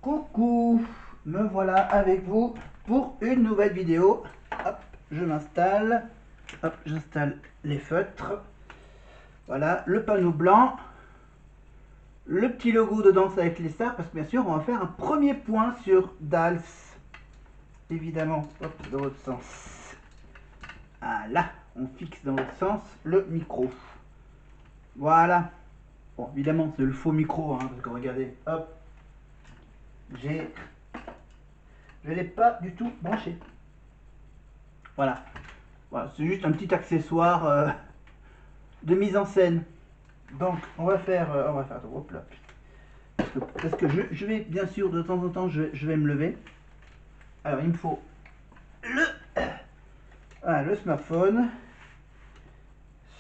Coucou, me voilà avec vous pour une nouvelle vidéo. Hop, je m'installe. Hop, j'installe les feutres. Voilà, le panneau blanc. Le petit logo de Danse avec les stars, parce que bien sûr, on va faire un premier point sur Dals. Évidemment, hop, dans l'autre sens. Voilà, on fixe dans l'autre sens le micro. Voilà. Bon, évidemment, c'est le faux micro, hein, parce que regardez, hop, je ne l'ai pas du tout branché. Voilà. Voilà, c'est juste un petit accessoire de mise en scène. Donc, on va faire, hop là, parce que je vais, bien sûr, de temps en temps, je vais me lever. Alors, il me faut le smartphone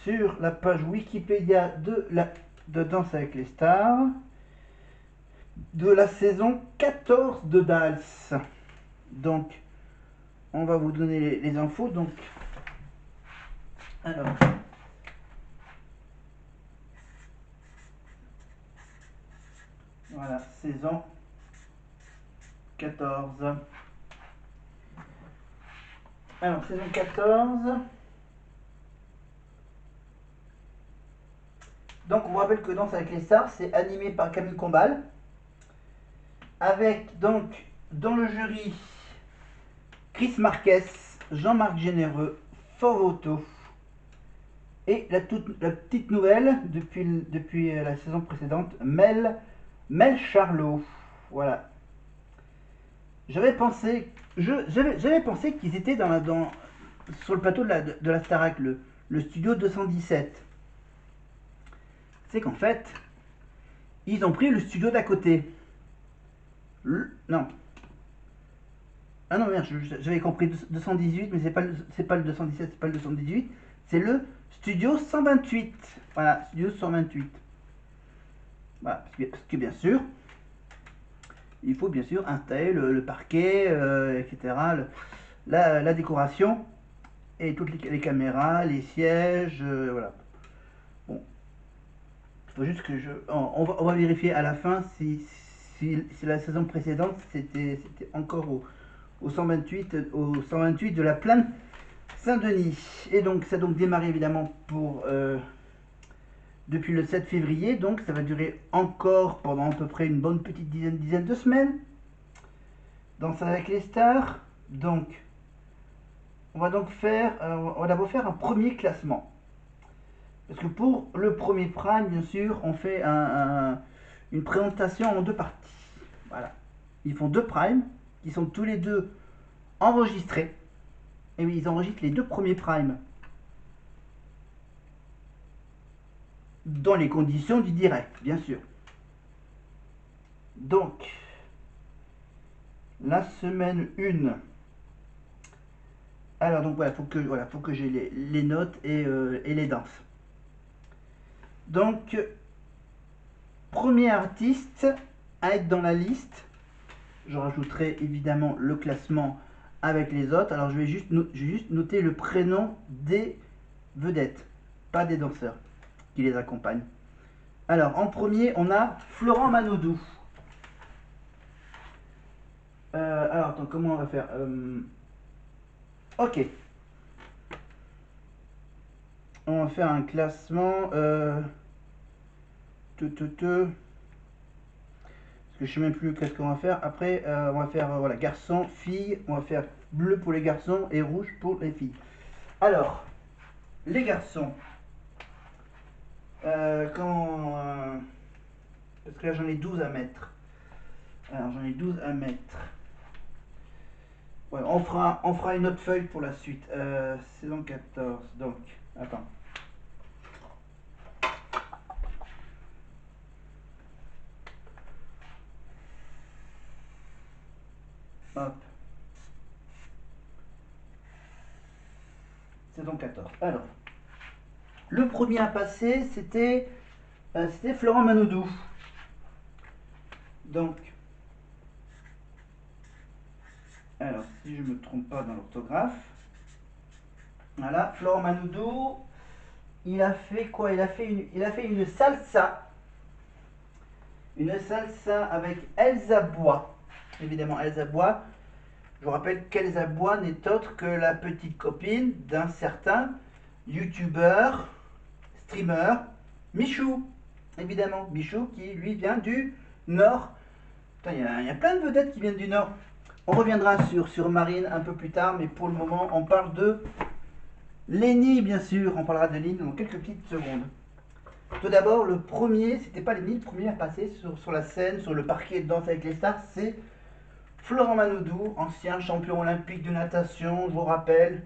sur la page Wikipédia de Danse avec les stars de la saison 14 de Dals. Donc, on va vous donner les infos. Donc, alors, voilà, saison 14. Alors, saison 14. Donc, on vous rappelle que Danse avec les stars, c'est animé par Camille Combal. Avec, donc, dans le jury, Chris Marquez, Jean-Marc Généreux, Foroto. Et la petite nouvelle, depuis la saison précédente, Mel Charlot. Voilà. J'avais pensé qu'ils étaient sur le plateau de la Starac, le studio 217. C'est qu'en fait, ils ont pris le studio d'à côté. Non. Ah non, merde, j'avais compris 218, mais c'est pas le 217, c'est pas le 218. C'est le studio 128. Voilà, studio 128. Voilà, parce que bien sûr, il faut bien sûr installer le parquet, etc. La décoration et toutes les caméras, les sièges, voilà. Bon, il faut juste que on va vérifier à la fin si la saison précédente c'était encore au 128 de la plaine Saint-Denis. Et donc ça a donc démarré évidemment depuis le 7 février, donc ça va durer encore pendant à peu près une bonne petite dizaine de semaines. Danse avec les stars. Donc on va d'abord faire un premier classement. Parce que pour le premier prime, bien sûr, on fait une présentation en deux parties. Voilà. Ils font deux primes, qui sont tous les deux enregistrés. Et oui, ils enregistrent les deux premiers primes dans les conditions du direct, bien sûr. Donc, la semaine 1. Alors, donc voilà, faut que j'ai les notes et les danses. Donc, premier artiste à être dans la liste, je rajouterai évidemment le classement avec les autres. Alors, je vais juste noter le prénom des vedettes, pas des danseurs qui les accompagnent. Alors, en premier, on a Florent Manodou. Alors, attends, comment on va faire Ok. On va faire un classement. Parce que je sais même plus qu'est-ce qu'on va faire. Après, on va faire voilà, garçon, fille. On va faire bleu pour les garçons et rouge pour les filles. Alors, les garçons. Parce que là, j'en ai 12 à mettre. Alors, j'en ai 12 à mettre. Ouais, on fera une autre feuille pour la suite. Saison 14. Donc, attends. Hop. Saison 14. Alors, le premier à passer, c'était Florent Manodou. Donc, alors, si je ne me trompe pas dans l'orthographe, voilà, Florent Manodou, il a fait quoi? Il a fait une salsa. Une salsa avec Elsa Bois. Évidemment, Elsa Bois. Je vous rappelle qu'Elsa Bois n'est autre que la petite copine d'un certain youtubeur, streamer, Michou. Évidemment, Michou qui lui vient du Nord. Il y a plein de vedettes qui viennent du Nord. On reviendra sur Marine un peu plus tard, mais pour le moment, on parle de Lenny, bien sûr. On parlera de Lenny dans quelques petites secondes. Tout d'abord, le premier, c'était pas Lenny, le premier à passer sur la scène, sur le parquet de Danse avec les stars, c'est Florent Manodou, ancien champion olympique de natation, je vous rappelle.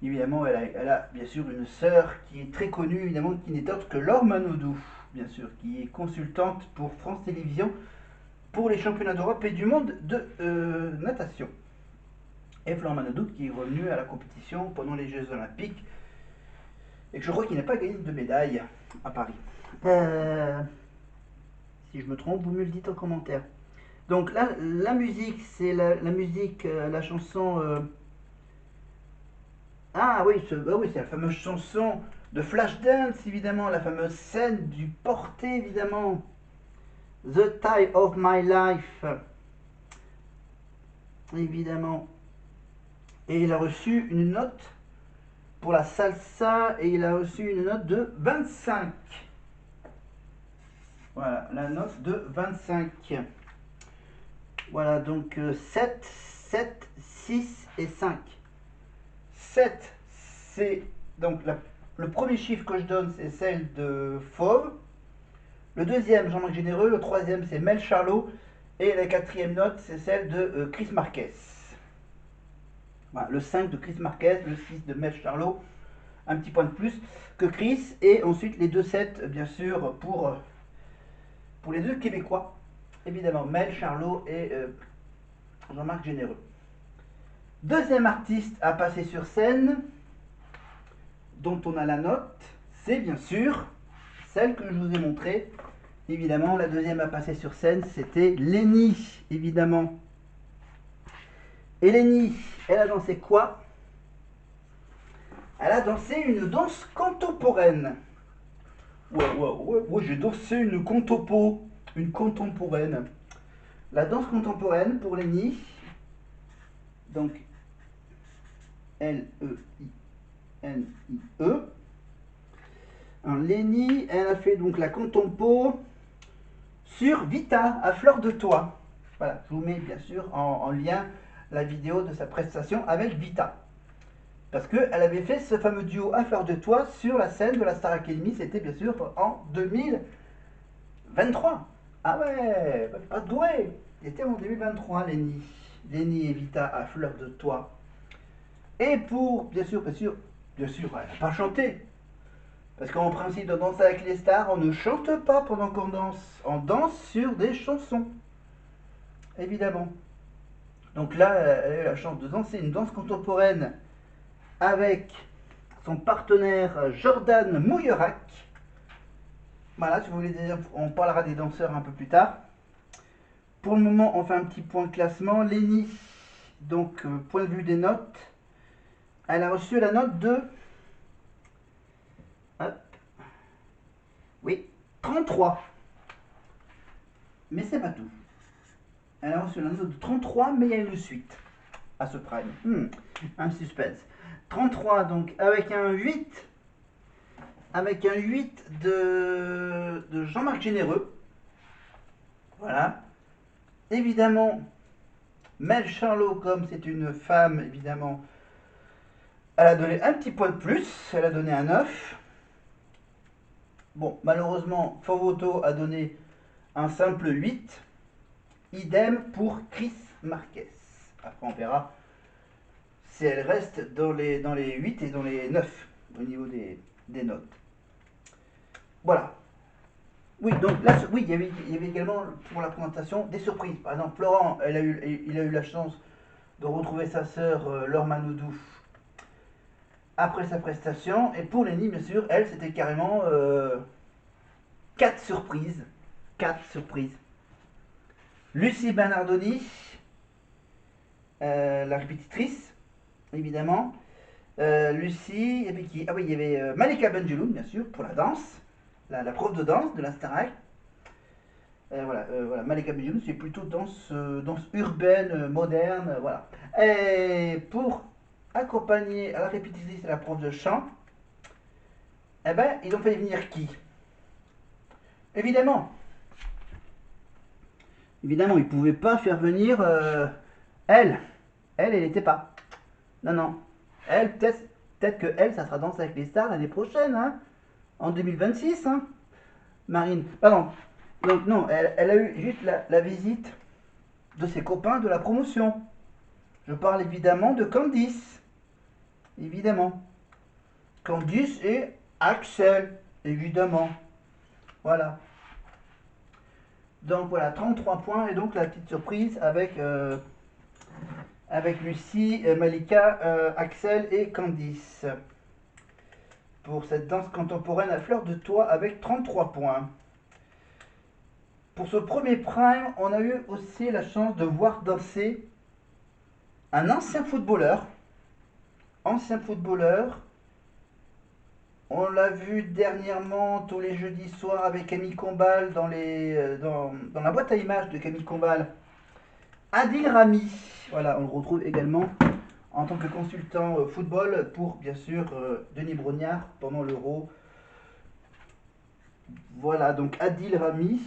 Évidemment, elle a bien sûr une sœur qui est très connue, évidemment, qui n'est autre que Laure Manodou, bien sûr, qui est consultante pour France Télévisions pour les championnats d'Europe et du monde de natation. Et Florent Manodou qui est revenu à la compétition pendant les Jeux Olympiques et que je crois qu'il n'a pas gagné de médaille à Paris. Si je me trompe, vous me le dites en commentaire. Donc là, la musique, c'est la musique, la chanson. Ah oui, oui, c'est la fameuse chanson de Flashdance, évidemment, la fameuse scène du porté, évidemment. The Time of My Life, évidemment. Et il a reçu une note pour la salsa et il a reçu une note de 25. Voilà, la note de 25. Voilà, donc 7, 7, 6 et 5. 7, c'est donc le premier chiffre que je donne, c'est celle de Fauve. Le deuxième, Jean-Marc Généreux. Le troisième, c'est Mel Charlot. Et la quatrième note, c'est celle de Chris Marquez. Voilà, le 5 de Chris Marquez, le 6 de Mel Charlot. Un petit point de plus que Chris. Et ensuite les 2-7, bien sûr, pour les deux Québécois. Évidemment, Mel Charlot et Jean-Marc Généreux. Deuxième artiste à passer sur scène, dont on a la note, c'est bien sûr celle que je vous ai montrée. Évidemment, la deuxième à passer sur scène, c'était Lenny, évidemment. Et Lenny, elle a dansé quoi? Elle a dansé une danse contemporaine. Ouais, j'ai dansé une contemporaine. La danse contemporaine pour Lenny, donc L-E-I-N-I-E. Lenny, elle a fait donc la contempo sur Vita, à fleur de toit. Voilà, je vous mets bien sûr en lien la vidéo de sa prestation avec Vita. Parce qu'elle avait fait ce fameux duo à fleur de toit sur la scène de la Star Academy, c'était bien sûr en 2023. Ah ouais, pas doué. C'était en 2023, Lenny. Lenny et Vita à fleur de toit. Et pour, bien sûr, elle n'a pas chanté. Parce qu'en principe, de Danser avec les stars, on ne chante pas pendant qu'on danse. On danse sur des chansons. Évidemment. Donc là, elle a eu la chance de danser une danse contemporaine avec son partenaire Jordan Mouillerac. Voilà, si vous voulez, on parlera des danseurs un peu plus tard. Pour le moment, on fait un petit point de classement. Lenny, donc, point de vue des notes, elle a reçu la note de... Hop. Oui, 33. Mais c'est pas tout. Elle a reçu la note de 33, mais il y a une suite à ce prime. Un suspense. 33, donc, avec un 8. Avec un 8 de Jean-Marc Généreux. Voilà. Évidemment, Mel Charlot, comme c'est une femme, évidemment, elle a donné un petit point de plus. Elle a donné un 9. Bon, malheureusement, Fovoto a donné un simple 8. Idem pour Chris Marquez. Après, on verra si elle reste dans les 8 et dans les 9 au niveau des notes. Voilà. Oui, donc là, oui, il y avait également pour la présentation des surprises. Par exemple, Florent, il a eu la chance de retrouver sa sœur Laure Manodou après sa prestation. Et pour Lenny, bien sûr, elle, c'était carrément 4 surprises. 4 surprises. Lucie Bernardoni, la répétitrice, évidemment. Lucie, et puis qui? Ah oui, il y avait Malika Benjeloun, bien sûr, pour la danse, la prof de danse de la Starac. Voilà, Malika Benjelloun, c'est plutôt danse urbaine, moderne, voilà. Et pour accompagner à la répétitrice et la prof de chant, eh ben, ils ont fait venir qui? Évidemment, évidemment, ils ne pouvaient pas faire venir elle. Elle n'était pas. Non, non. Elle, peut-être que elle, ça sera Danse avec les stars l'année prochaine, hein, en 2026, hein, Marine. Pardon. Donc, non, elle a eu juste la visite de ses copains de la promotion. Je parle évidemment de Candice. Évidemment. Candice et Axel. Évidemment. Voilà. Donc voilà, 33 points. Et donc la petite surprise avec Lucie, Malika, Axel et Candice. Pour cette danse contemporaine à fleur de toit avec 33 points. Pour ce premier prime, on a eu aussi la chance de voir danser un ancien footballeur. Ancien footballeur. On l'a vu dernièrement tous les jeudis soirs avec Camille Combal dans la boîte à images de Camille Combal. Adil Rami. Voilà, on le retrouve également en tant que consultant football pour, bien sûr, Denis Brognard pendant l'Euro. Voilà, donc Adil Rami.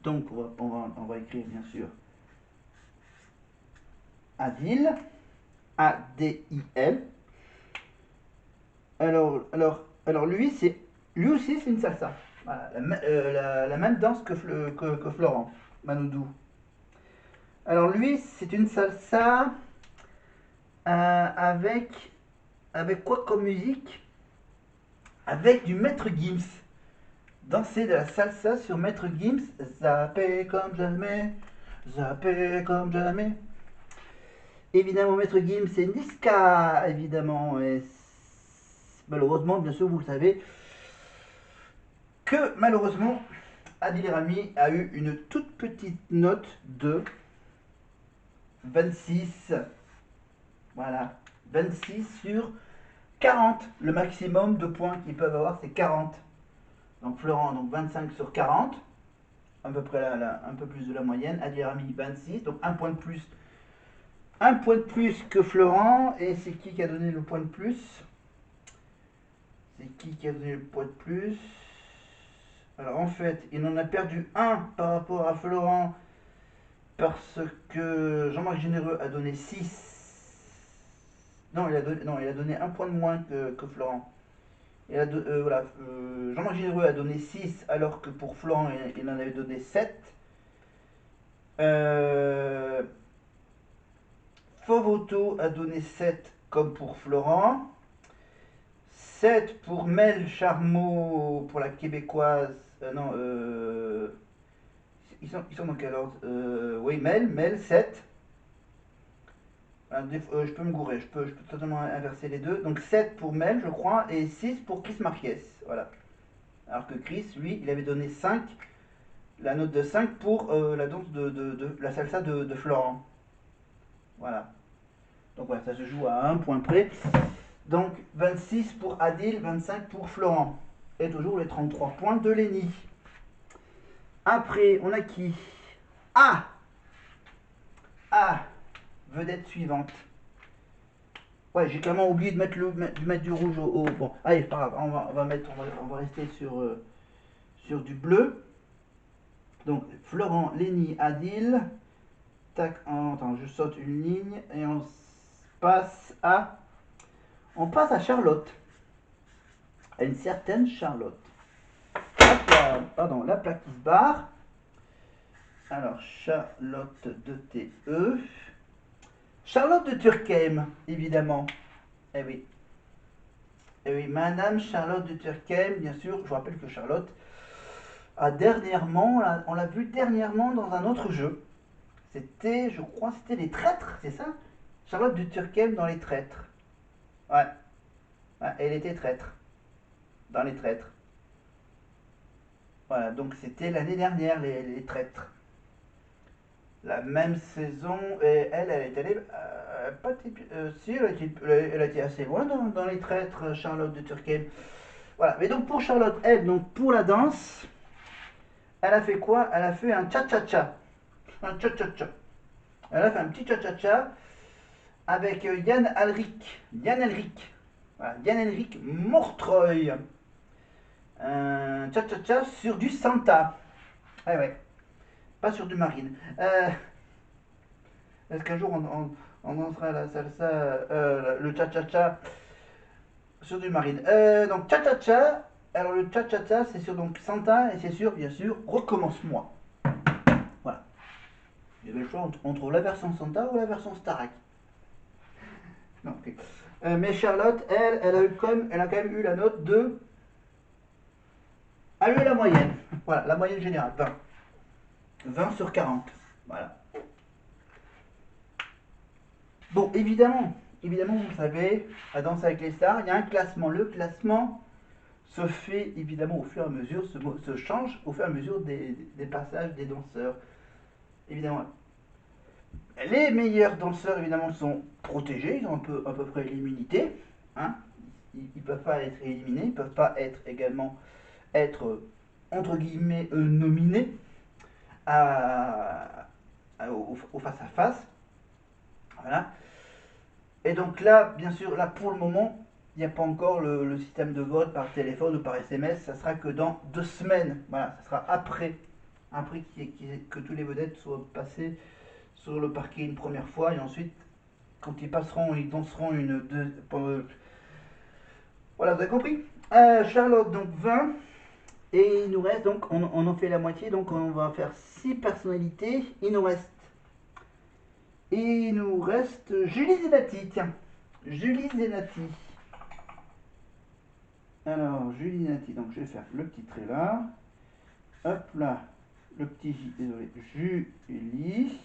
Donc, on va écrire, bien sûr, Adil. A-D-I-L. Alors lui aussi, c'est une salsa. Voilà, la même danse que Florent Manoudou. Alors lui, c'est une salsa avec, avec quoi comme musique? Avec du Maître Gims. Danser de la salsa sur Maître Gims. Zapper comme jamais. Zapper comme jamais. Évidemment, Maître Gims, c'est Niska, évidemment. Et malheureusement, bien sûr, vous le savez, que malheureusement, Adil Rami a eu une toute petite note de 26. Voilà, 26 sur 40. Le maximum de points qu'ils peuvent avoir, c'est 40. Donc Florent, donc 25 sur 40. À peu près un peu plus de la moyenne. Adil Rami, 26. Donc un point de plus. Un point de plus que Florent. Et c'est qui a donné le point de plus? C'est qui a donné le point de plus? Alors en fait, il en a perdu un par rapport à Florent parce que Jean-Marc Généreux a donné 6. Non, il a donné un point de moins que Florent. Voilà, Jean-Marc Généreux a donné 6 alors que pour Florent, il en avait donné 7. Euh, Fauvoto a donné 7 comme pour Florent. 7 pour Mel Charmeau, pour la québécoise. Non, ils sont dans quel ordre? Oui, Mel 7. Je peux me gourer, je peux totalement inverser les deux. Donc 7 pour Mel, je crois, et 6 pour Chris Marquez. Voilà. Alors que Chris, lui, il avait donné 5, la note de 5 pour la danse de la salsa de Florent. Voilà. Donc voilà, ça se joue à un point près. Donc 26 pour Adil, 25 pour Florent. Et toujours les 33 points de Lenny. Après, on a qui? Ah Ah Vedette suivante. Ouais, j'ai clairement oublié de mettre du rouge Bon, allez, pas grave, on va rester sur du bleu. Donc, Florent, Lenny, Adil. Tac, attends, je saute une ligne et passe à. On passe à Charlotte. À une certaine Charlotte. Hop là, pardon, la plaque qui se barre. Alors, Charlotte de TE. Charlotte de Turckheim, évidemment. Eh oui. Eh oui, Madame Charlotte de Turckheim, bien sûr. Je vous rappelle que Charlotte a dernièrement, on l'a vu dernièrement dans un autre jeu. C'était, je crois, c'était les traîtres, c'est ça? Charlotte de Turckheim dans les traîtres. Ouais. Ouais, elle était traître. Dans les traîtres. Voilà, donc c'était l'année dernière, les traîtres. La même saison, et elle est allée. Pas, si, elle a été assez loin dans les traîtres, Charlotte de Turckheim. Voilà, mais donc pour Charlotte, elle, donc pour la danse, elle a fait quoi? Elle a fait un cha-cha-cha. Un cha-cha-cha. Elle a fait un petit cha-cha-cha avec Yann Alric. Yann Elric. Voilà, Yann Elric Mortreuil. Un cha-cha-cha sur du Santa. Ah ouais, pas sur du Marine. Est-ce qu'un jour on dansera la salsa, le cha-cha-cha sur du Marine? Donc cha-cha-cha. Alors le cha-cha-cha, c'est sur donc Santa et c'est sur, bien sûr, Recommence-moi. Voilà. Il y avait le choix entre la version Santa ou la version Starac. Non, ok. Mais Charlotte, elle a quand même eu la note de. Elle a eu la moyenne. Voilà, la moyenne générale, 20. 20 sur 40. Voilà. Bon, évidemment, vous le savez, à Danse avec les stars, il y a un classement. Le classement se fait évidemment au fur et à mesure, se change au fur et à mesure des passages des danseurs. Évidemment, les meilleurs danseurs, évidemment, sont protégés, ils ont à peu près l'immunité. Hein. Ils ne peuvent pas être éliminés, ils ne peuvent pas être également être, entre guillemets, nominés au face-à-face. Voilà. Et donc là, bien sûr, là pour le moment, il n'y a pas encore le système de vote par téléphone ou par SMS. Ça sera que dans 2 semaines. Voilà, ça sera après que tous les vedettes soient passés sur le parquet une première fois et ensuite, quand ils passeront, ils danseront une deux. Voilà, vous avez compris. Charlotte, donc 20. Et il nous reste donc, on en fait la moitié, donc on va faire 6 personnalités. Il nous reste Julie Zenati, tiens. Julie Zenati. Alors, Julie Zenati, donc je vais faire le petit trait là. Hop là, le petit J, désolé, Julie.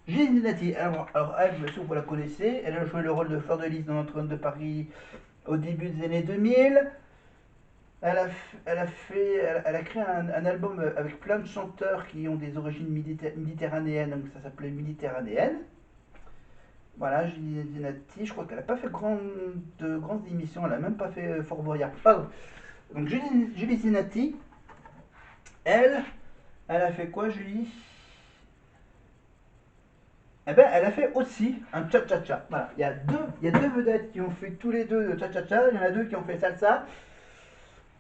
Julie Zenati, alors elle, bien sûr, vous la connaissez. Elle a joué le rôle de Fleur de Lys dans Notre-Dame de Paris au début des années 2000. Elle a créé un album avec plein de chanteurs qui ont des origines méditerranéennes, donc ça s'appelait Méditerranéenne. Voilà, Julie Zenati, je crois qu'elle n'a pas fait de grandes émissions, elle n'a même pas fait Fort Boyard. Pardon. Donc Julie Zenati, elle, elle a fait quoi, Julie? Eh ben, elle a fait aussi un cha-cha-cha. Voilà, il y a deux vedettes qui ont fait tous les deux de cha-cha-cha, il y en a deux qui ont fait salsa.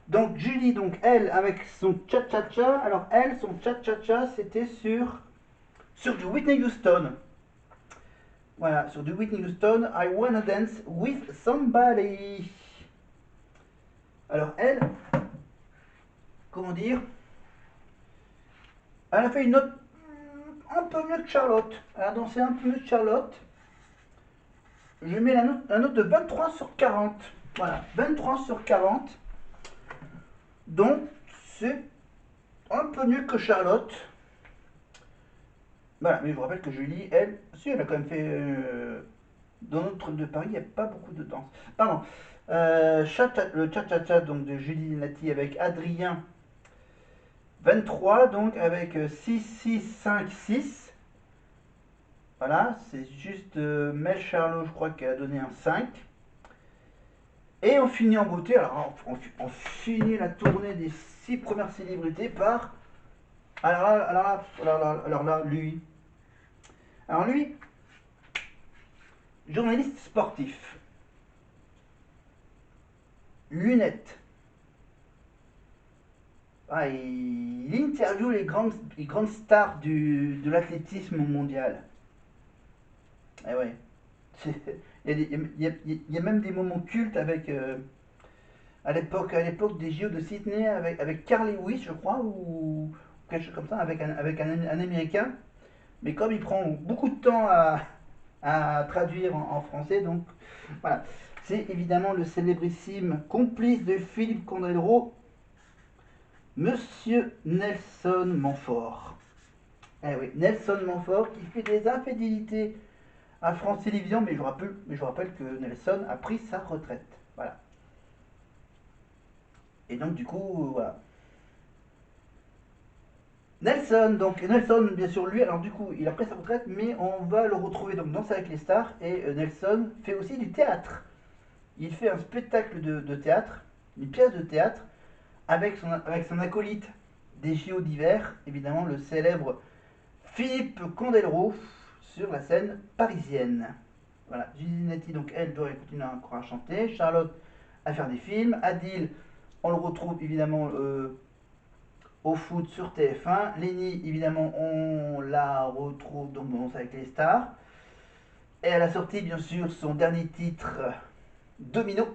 Donc Julie, donc elle, avec son cha-cha-cha, alors elle, son cha-cha-cha, c'était sur du Whitney Houston. Voilà, sur du Whitney Houston, I Wanna Dance with Somebody. Alors elle, comment dire, elle a fait une note un peu mieux que Charlotte. Elle a dansé un peu mieux que Charlotte. Je mets la note de 23 sur 40. Voilà, 23 sur 40. Donc, c'est un peu mieux que Charlotte. Voilà, mais je vous rappelle que Julie, elle, si, elle a quand même fait. Dans Notre-Dame de Paris, il n'y a pas beaucoup de danse. Pardon. Le cha-cha-cha donc de Julie Nati avec Adrien 23, donc avec 6, 6, 5, 6. Voilà, c'est juste Mel Charlot, je crois qu'elle a donné un 5. Et on finit en beauté. Alors, on finit la tournée des 6 premières célébrités par. Alors là, lui. Alors lui, journaliste sportif, lunettes. Ah, il interviewe les grandes stars de l'athlétisme mondial. Eh ouais. Il y a même des moments cultes avec, à l'époque des JO de Sydney, avec Carl Lewis, je crois, ou quelque chose comme ça, avec un Américain. Mais comme il prend beaucoup de temps à traduire en français, donc voilà. C'est évidemment le célébrissime complice de Philippe Condrero, Monsieur Nelson Montfort. Eh oui, Nelson Montfort qui fait des infidélités à France Télévisions, mais je rappelle que Nelson a pris sa retraite. Voilà. Et donc du coup, voilà. Nelson, bien sûr, lui, alors du coup, il a pris sa retraite, mais on va le retrouver donc dans Danser avec les stars. Et Nelson fait aussi du théâtre. Il fait un spectacle de théâtre, une pièce de théâtre, avec son acolyte des JO d'hiver, évidemment le célèbre Philippe Condelro sur la scène parisienne. Voilà, Gigi donc elle doit continuer encore à chanter, Charlotte à faire des films, Adil, on le retrouve évidemment au foot sur TF1, Lenny évidemment on la retrouve donc dans avec les stars, et elle a sorti bien sûr son dernier titre Domino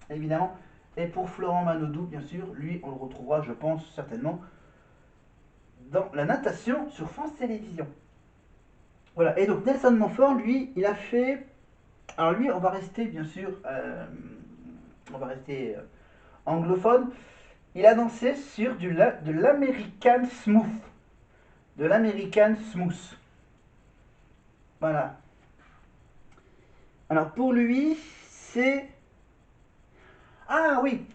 évidemment, et pour Florent Manodou bien sûr, lui on le retrouvera je pense certainement dans la natation sur France Télévisions. Voilà, et donc Nelson Montfort lui il a fait, alors lui on va rester bien sûr on va rester anglophone. Il a dansé sur de l'American Smooth. De l'American Smooth. Voilà. Alors pour lui, c'est. Ah oui.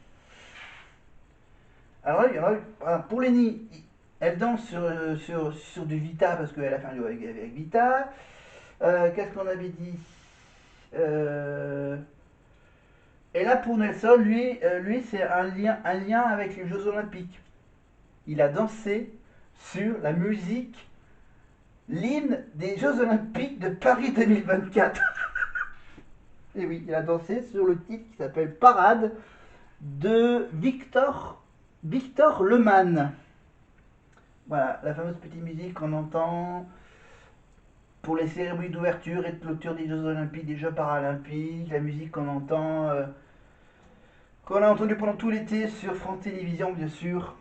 Alors, pour Lenny, elle danse sur du Vita parce qu'elle a fait un duo avec Vita. Qu'est-ce qu'on avait dit Et là pour Nelson, lui c'est un lien avec les Jeux Olympiques. Il a dansé sur la musique, l'hymne des Jeux Olympiques de Paris 2024. Et oui, il a dansé sur le titre qui s'appelle Parade de Victor Lemann. Voilà, la fameuse petite musique qu'on entend pour les cérémonies d'ouverture et de clôture des Jeux Olympiques, des Jeux Paralympiques, la musique qu'on a entendue pendant tout l'été sur France Télévisions, bien sûr,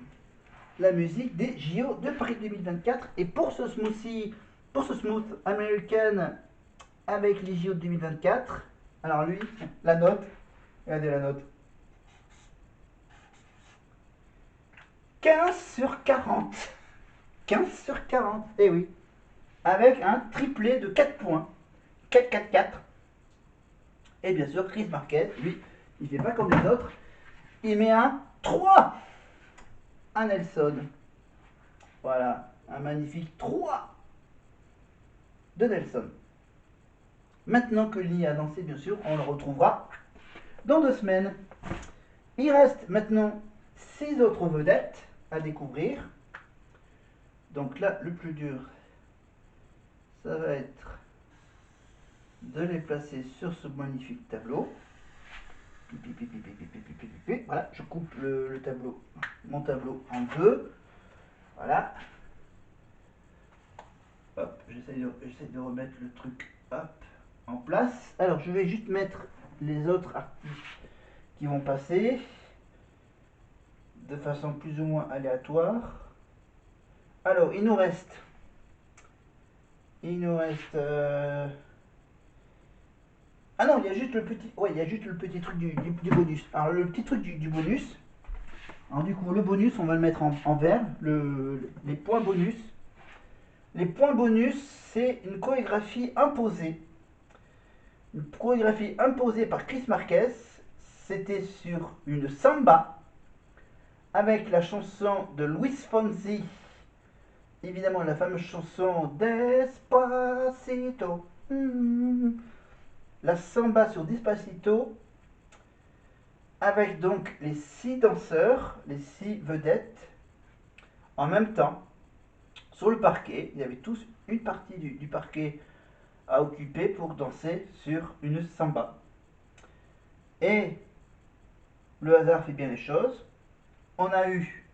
la musique des JO de Paris 2024. Et pour ce smoothie, pour ce smooth américain avec les JO de 2024, alors lui, la note, regardez la note. 15 sur 40. 15 sur 40, eh oui. Avec un triplé de 4 points. 4-4-4. Et bien sûr, Chris Marquez, lui, il fait pas comme les autres. Il met un 3 à Nelson. Voilà, un magnifique 3 de Nelson. Maintenant que Lee a dansé, bien sûr, on le retrouvera dans 2 semaines. Il reste maintenant 6 autres vedettes à découvrir. Donc là, le plus dur, ça va être de les placer sur ce magnifique tableau. Voilà, je coupe le tableau, mon tableau en deux. Voilà. Hop, j'essaie de remettre le truc hop, en place. Alors, je vais juste mettre les autres artistes qui vont passer de façon plus ou moins aléatoire. Alors, il nous reste. Ah non, il y a juste le petit. Ouais, il y a juste le petit truc du bonus. Alors, le petit truc du bonus. Alors, du coup, le bonus, on va le mettre en vert. Les points bonus. Les points bonus, c'est une chorégraphie imposée. Une chorégraphie imposée par Chris Marquez. C'était sur une samba. Avec la chanson de Luis Fonsi. Évidemment, la fameuse chanson Despacito. La samba sur Despacito. Avec donc les 6 danseurs, les 6 vedettes, en même temps, sur le parquet. Il y avait tous une partie du parquet à occuper pour danser sur une samba. Et le hasard fait bien les choses. On a eu